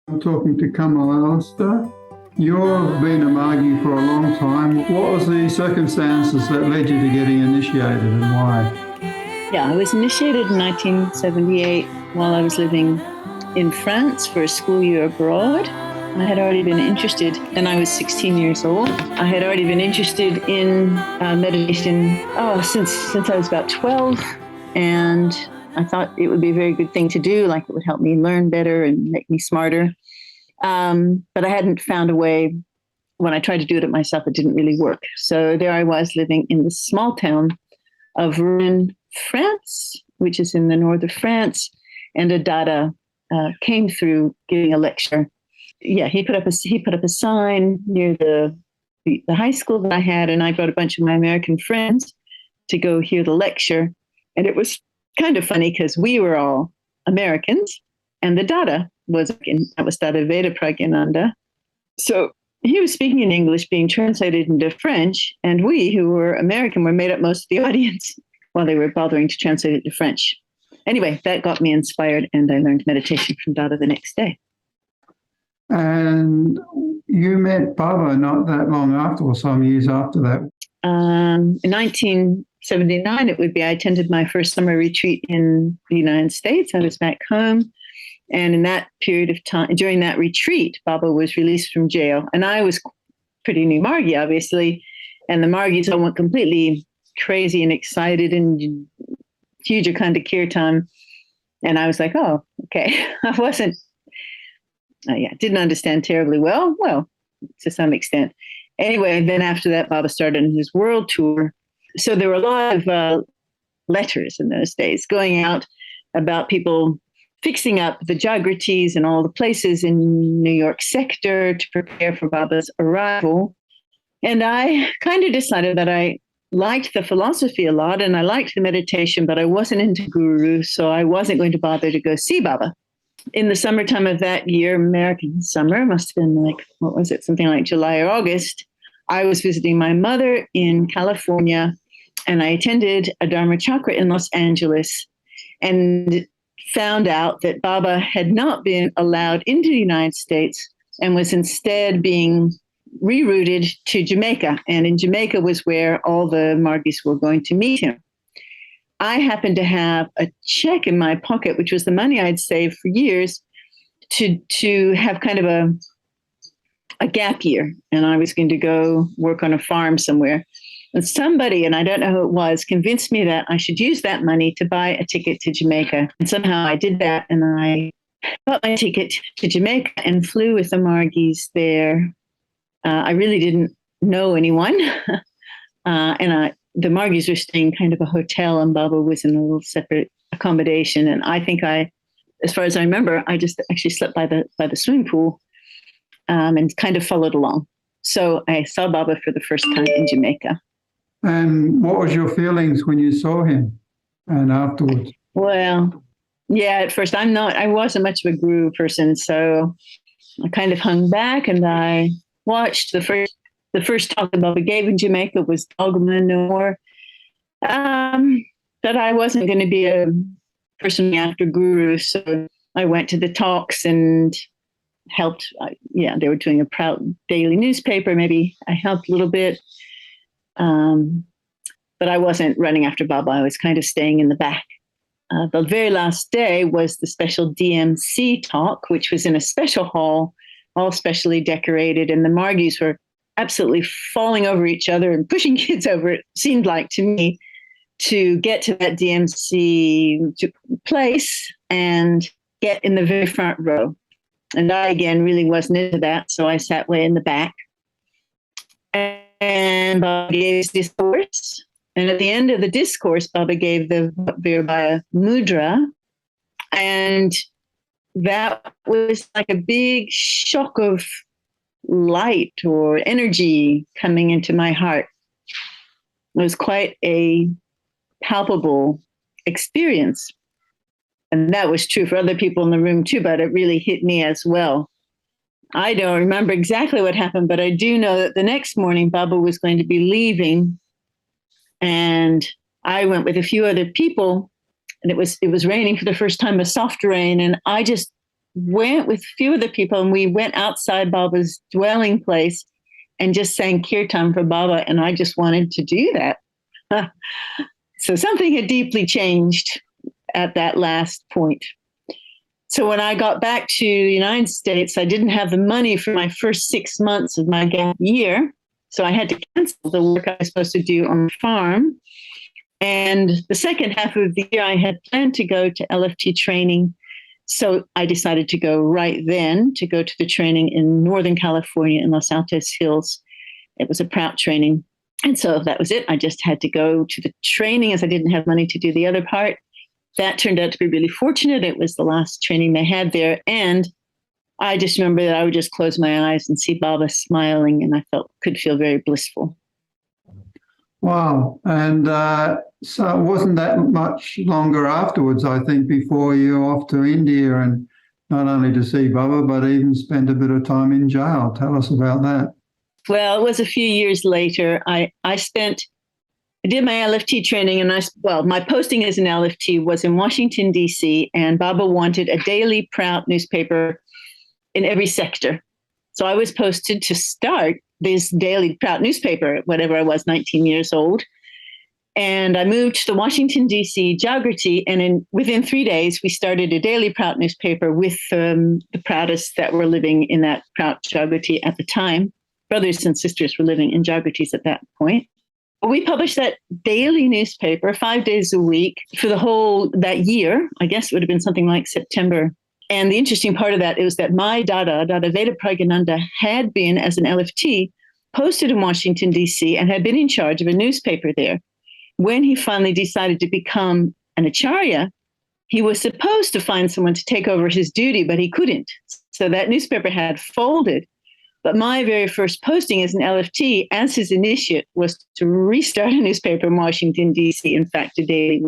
I'm talking to Kamala Alister. You've been a Margie for a long time. What was the circumstances that led you to getting initiated and why? Yeah, I was initiated in 1978 while I was living in France for a school year abroad. I had already been interested, and I was 16 years old. I had already been interested in meditation since I was about 12, and I thought it would be a very good thing to do, like it would help me learn better and make me smarter. But I hadn't found a way. When I tried to do it myself, it didn't really work. So there I was living in the small town of Rouen, France, which is in the north of France, and a Dada came through giving a lecture. Yeah, he put up a sign near the high school that I had, and I brought a bunch of my American friends to go hear the lecture. And it was kind of funny because we were all Americans, and the Dada was Dada Veda Pragyananda. So he was speaking in English, being translated into French, and we who were American were made up most of the audience while they were bothering to translate it to French. Anyway, that got me inspired, and I learned meditation from Dada the next day. And you met Baba not that long after, or some years after that? In 1979, it would be, I attended my first summer retreat in the United States. I was back home. And in that period of time, during that retreat, Baba was released from jail. And I was pretty new Margie, obviously. And the Margies all went completely crazy and excited and huge kind of kiirtan. And I was like, oh, okay. Didn't understand terribly well, to some extent. Anyway, then after that, Baba started on his world tour. So there were a lot of letters in those days going out about people fixing up the Jagritis and all the places in New York sector to prepare for Baba's arrival. And I kind of decided that I liked the philosophy a lot and I liked the meditation, but I wasn't into guru, so I wasn't going to bother to go see Baba. In the summertime of that year, American summer, must have been something like July or August, I was visiting my mother in California, and I attended a Dharma Chakra in Los Angeles and found out that Baba had not been allowed into the United States and was instead being rerouted to Jamaica. And in Jamaica was where all the Margis were going to meet him. I happened to have a check in my pocket, which was the money I'd saved for years, to have kind of a gap year. And I was going to go work on a farm somewhere. And somebody, and I don't know who it was, convinced me that I should use that money to buy a ticket to Jamaica. And somehow I did that, and I bought my ticket to Jamaica and flew with the Margis there. I really didn't know anyone. The Margis were staying kind of a hotel, and Baba was in a little separate accommodation. And I think as far as I remember, I just actually slept by the swimming pool and kind of followed along. So I saw Baba for the first time in Jamaica. And what was your feelings when you saw him and afterwards? Well, yeah, at first I wasn't much of a guru person, so I kind of hung back and I watched the first talk that Baba gave in Jamaica was Dogma No More. That I wasn't going to be a person after guru, so I went to the talks and helped. They were doing a proud daily newspaper. Maybe I helped a little bit. But I wasn't running after Baba. I was kind of staying in the back. The very last day was the special DMC talk, which was in a special hall, all specially decorated. And the Margis were absolutely falling over each other and pushing kids over, it seemed like to me, to get to that DMC place and get in the very front row. And I, again, really wasn't into that. So I sat way in the back. And Baba gave his discourse. And at the end of the discourse, Baba gave the Virabhaya mudra. And that was like a big shock of light or energy coming into my heart. It was quite a palpable experience. And that was true for other people in the room too, but it really hit me as well. I don't remember exactly what happened, but I do know that the next morning Baba was going to be leaving, and I went with a few other people, and it was raining for the first time, a soft rain, and I just went with a few other people, and we went outside Baba's dwelling place and just sang kirtan for Baba, and I just wanted to do that. So something had deeply changed at that last point. So when I got back to the United States, I didn't have the money for my first 6 months of my gap year. So I had to cancel the work I was supposed to do on the farm. And the second half of the year, I had planned to go to LFT training. So I decided to go right then to go to the training in Northern California in Los Altos Hills. It was a Prout training. And so that was it. I just had to go to the training as I didn't have money to do the other part. That turned out to be really fortunate. It was the last training they had there. And I just remember that I would just close my eyes and see Baba smiling, and I could feel very blissful. Wow. And so it wasn't that much longer afterwards, I think, before you're off to India, and not only to see Baba, but even spend a bit of time in jail. Tell us about that. Well, it was a few years later. I did my LFT training, and my posting as an LFT was in Washington, D.C., and Baba wanted a daily Prout newspaper in every sector. So I was posted to start this daily Prout newspaper, whatever I was, 19 years old. And I moved to the Washington, D.C. Jagrati, and within 3 days, we started a daily Prout newspaper with the Proutists that were living in that Prout Jagrati at the time. Brothers and sisters were living in Jagratis at that point. We published that daily newspaper 5 days a week for that year. I guess it would have been something like September. And the interesting part of that is that my Dada Veda Pragananda, had been, as an LFT, posted in Washington, D.C., and had been in charge of a newspaper there. When he finally decided to become an Acharya, he was supposed to find someone to take over his duty, but he couldn't. So that newspaper had folded. But my very first posting as an LFT, as his initiate, was to restart a newspaper in Washington, D.C., in fact, a daily.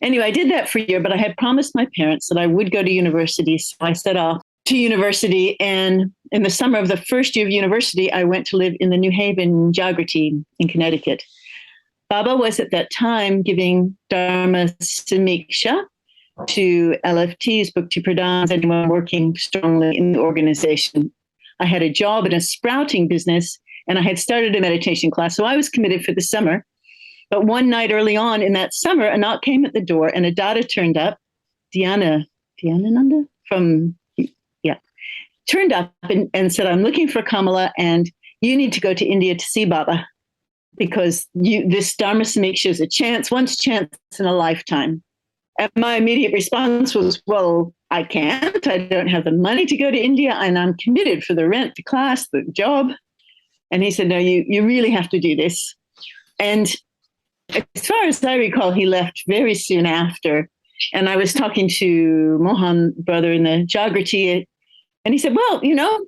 Anyway, I did that for a year, but I had promised my parents that I would go to university. So I set off to university. And in the summer of the first year of university, I went to live in the New Haven Jagrati in Connecticut. Baba was at that time giving Dharma Samiksha to LFTs, Bhakti Pradhans, anyone working strongly in the organization. I had a job in a sprouting business, and I had started a meditation class. So I was committed for the summer. But one night early on in that summer, a knock came at the door, and a Dada turned up, Nanda turned up and said, I'm looking for Kamala, and you need to go to India to see Baba, because this Dharma Samiksha is once chance in a lifetime. And my immediate response was, well, I can't. I don't have the money to go to India, and I'm committed for the rent, the class, the job. And he said, no, you really have to do this. And as far as I recall, he left very soon after. And I was talking to Mohan, brother in the Jagrati, and he said, well,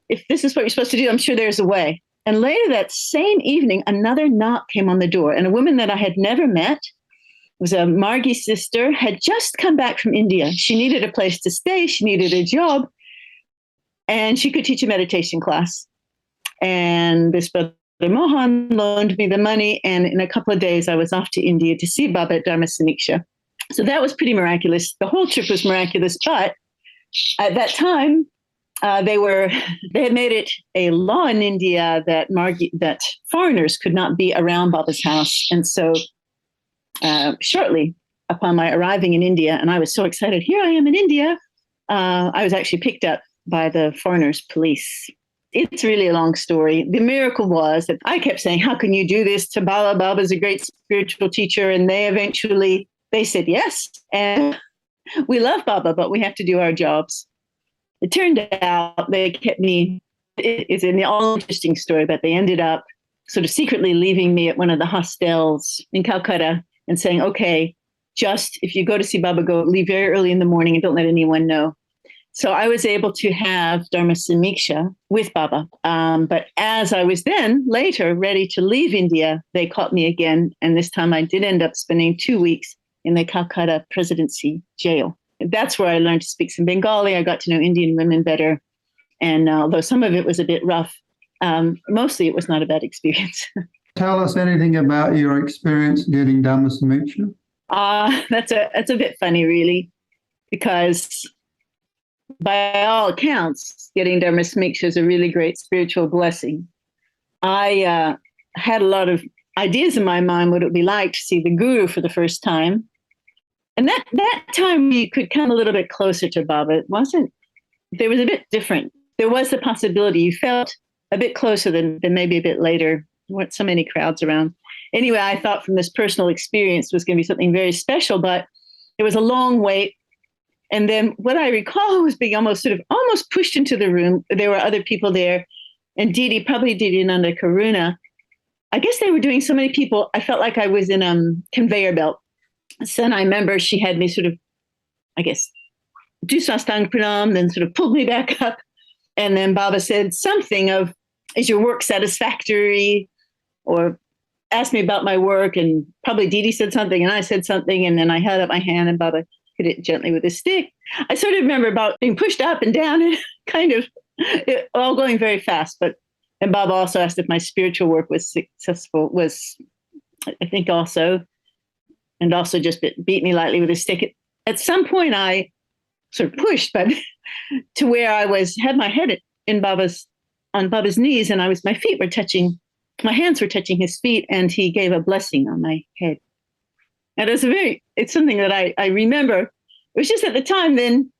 if this is what you're supposed to do, I'm sure there's a way. And later that same evening, another knock came on the door, and a woman that I had never met, was a Margi sister, had just come back from India. She needed a place to stay. She needed a job, and she could teach a meditation class. And this brother Mohan loaned me the money, and in a couple of days, I was off to India to see Baba at Dharma Samiksha. So that was pretty miraculous. The whole trip was miraculous, but at that time, they had made it a law in India that foreigners could not be around Baba's house, and so shortly upon my arriving in India, and I was so excited, here I am in India, I was actually picked up by the foreigners' police. It's really a long story. The miracle was that I kept saying, how can you do this to Baba? Baba's a great spiritual teacher. And they said yes. And we love Baba, but we have to do our jobs. It turned out they kept me, it's an all interesting story, but they ended up sort of secretly leaving me at one of the hostels in Calcutta and saying, okay, just if you go to see Baba, leave very early in the morning and don't let anyone know. So I was able to have Dharma Samiksha with Baba. But as I was then later ready to leave India, they caught me again. And this time I did end up spending 2 weeks in the Calcutta Presidency jail. That's where I learned to speak some Bengali. I got to know Indian women better. And although some of it was a bit rough, mostly it was not a bad experience. Tell us anything about your experience getting Dharma Samiksha. That's a bit funny, really, because by all accounts, getting Dharma Smiksha is a really great spiritual blessing. I had a lot of ideas in my mind what it would be like to see the Guru for the first time. And that time we could come a little bit closer to Baba. There was a bit different. There was the possibility you felt a bit closer than maybe a bit later. There weren't so many crowds around. Anyway, I thought from this personal experience was going to be something very special, but it was a long wait. And then what I recall was being almost pushed into the room. There were other people there, and probably Didi Nanda Karuna. I guess they were doing so many people. I felt like I was in a conveyor belt. So then I remember she had me sort of, I guess, do sastang pranam, then sort of pulled me back up. And then Baba said something of, is your work satisfactory? Or asked me about my work, and probably Didi said something and I said something, and then I held up my hand and Baba hit it gently with a stick. I sort of remember about being pushed up and down and kind of all going very fast. And Baba also asked if my spiritual work was successful, I think also, and also just beat me lightly with a stick. At some point I sort of pushed, but to where I had my head on Baba's knees, and my hands were touching his feet, and he gave a blessing on my head. And it's something that I remember. It was just at the time then,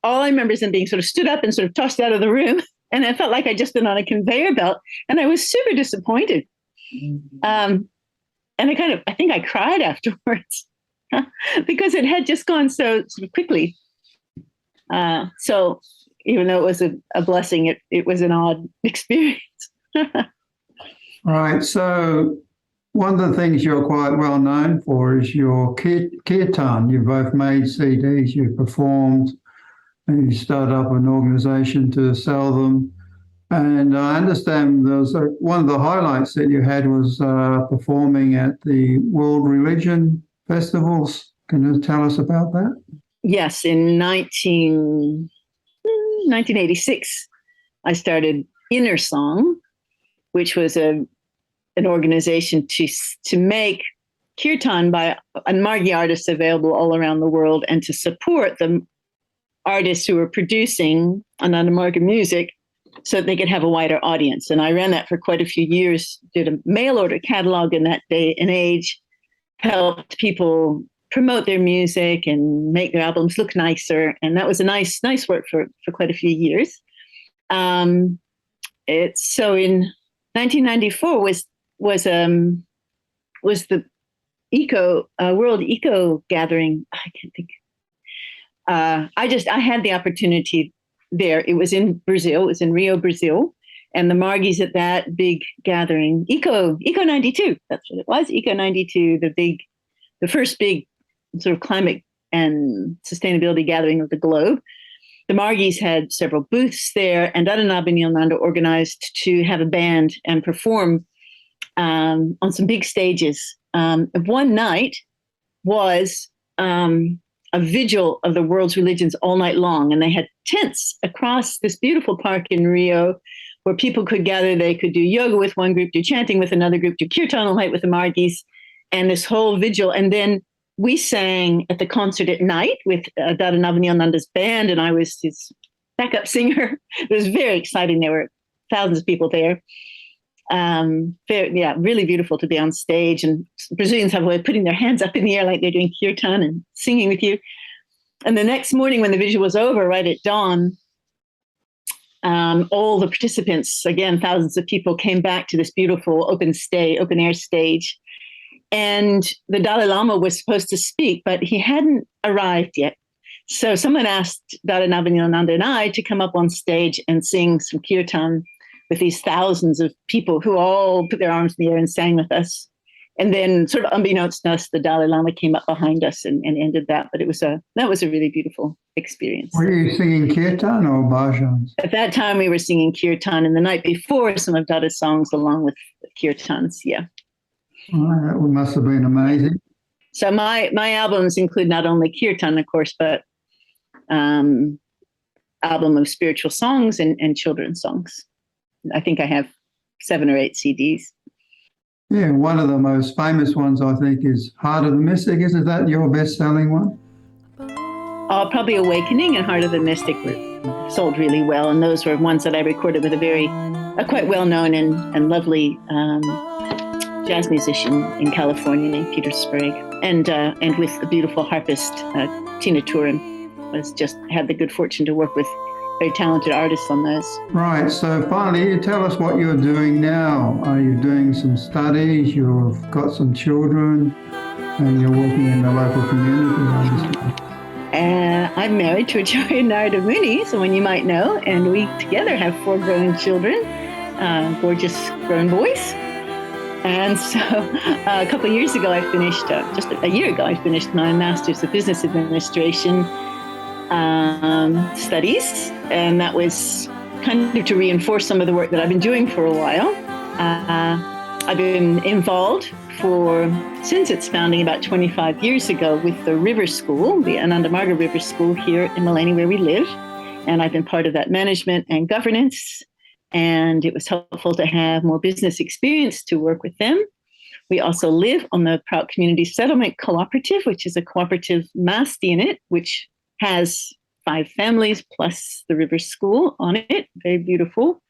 all I remember is him being sort of stood up and sort of tossed out of the room. And I felt like I'd just been on a conveyor belt, and I was super disappointed. And I think I cried afterwards because it had just gone so sort of quickly. So even though it was a blessing, it was an odd experience. Right. So one of the things you're quite well known for is your kiirtan. You've both made CDs, you've performed, and you started up an organization to sell them. And I understand one of the highlights that you had was performing at the World Religion Festivals. Can you tell us about that? Yes, in 1986, I started Inner Song, which was an organization to make kiirtan by Margi artists available all around the world, and to support the artists who were producing Ananda Marga music so that they could have a wider audience. And I ran that for quite a few years, did a mail order catalog in that day and age, helped people promote their music and make their albums look nicer. And that was a nice work for quite a few years. So in 1994 was the World Eco Gathering. I can't think. I had the opportunity there. It was in Brazil. It was in Rio, Brazil, and the Margis at that big gathering, Eco 92. That's what it was. Eco 92, the first big sort of climate and sustainability gathering of the globe. The Margis had several booths there, and Ananda Marga organized to have a band and perform on some big stages. One night was a vigil of the world's religions all night long, and they had tents across this beautiful park in Rio where people could gather. They could do yoga with one group, do chanting with another group, do kirtan all night with the Margis, and this whole vigil. And then we sang at the concert at night with Dada Navanilananda's band, and I was his backup singer. It was very exciting. There were thousands of people there. Really beautiful to be on stage, and Brazilians have a way of putting their hands up in the air like they're doing kirtan and singing with you. And the next morning when the vigil was over, right at dawn, all the participants, again, thousands of people, came back to this beautiful open air stage. And the Dalai Lama was supposed to speak, but he hadn't arrived yet. So someone asked Dada Navanilananda and I to come up on stage and sing some kirtan with these thousands of people who all put their arms in the air and sang with us. And then, sort of unbeknownst to us, the Dalai Lama came up behind us and ended that. But that was a really beautiful experience. Were you singing kirtan or bhajans? At that time, we were singing kirtan, and the night before, some of Dada's songs along with kirtans. Yeah. Oh, that must have been amazing. So my albums include not only kirtan, of course, but album of spiritual songs and children's songs. I think I have 7 or 8 CDs. Yeah, one of the most famous ones, I think, is Heart of the Mystic. Isn't that your best-selling one? Probably Awakening and Heart of the Mystic were sold really well, and those were ones that I recorded with a quite well-known and lovely jazz musician in California named Peter Sprague, and with the beautiful harpist Tina Turin. Had the good fortune to work with very talented artists on those. Right. So finally, you tell us what you're doing now. Are you doing some studies? You've got some children, and you're working in the local community. I'm married to Acharya Narada Muni, someone you might know, and we together have 4 grown children, gorgeous grown boys. And so a couple of years ago, I finished, just a year ago, I finished my Master's of Business Administration studies, and that was kind of to reinforce some of the work that I've been doing for a while. I've been involved since its founding about 25 years ago with the River School, the Ananda Marga River School here in Maleni where we live, and I've been part of that management and governance, and it was helpful to have more business experience to work with them. We also live on the Prout Community Settlement Cooperative, which is a cooperative master unit, which has 5 families plus the River School on it. Very beautiful.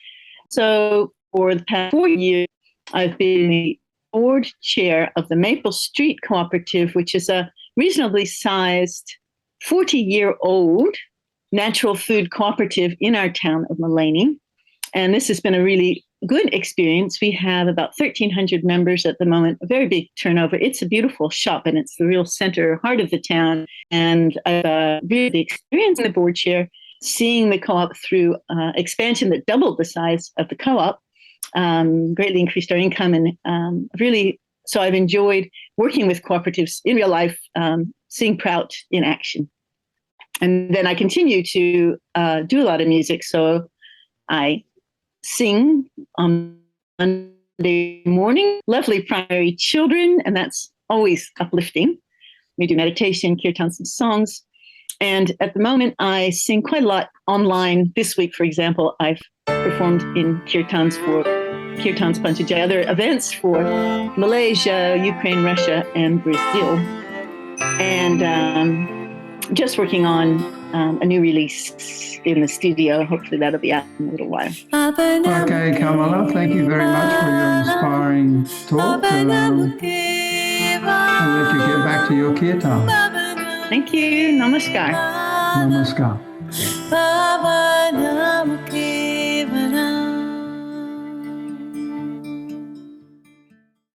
So for the past 4 years, I've been the board chair of the Maple Street Cooperative, which is a reasonably sized 40-year-old natural food cooperative in our town of Maleni. And this has been a really good experience. We have about 1,300 members at the moment, a very big turnover. It's a beautiful shop, and it's the real center, heart of the town. And I've really experienced the board chair, seeing the co-op through expansion that doubled the size of the co-op, greatly increased our income. And so I've enjoyed working with cooperatives in real life, seeing Prout in action. And then I continue to do a lot of music. So I sing on Monday morning, lovely primary children, and that's always uplifting. We do meditation, kiirtans, and songs. And at the moment, I sing quite a lot online. This week, for example, I've performed in kiirtans Panchajay, other events for Malaysia, Ukraine, Russia, and Brazil. And just working on a new release in the studio. Hopefully that'll be out in a little while. Okay, Kamala, thank you very much for your inspiring talk. I'll let you get back to your kirtan. Thank you. Namaskar. Namaskar.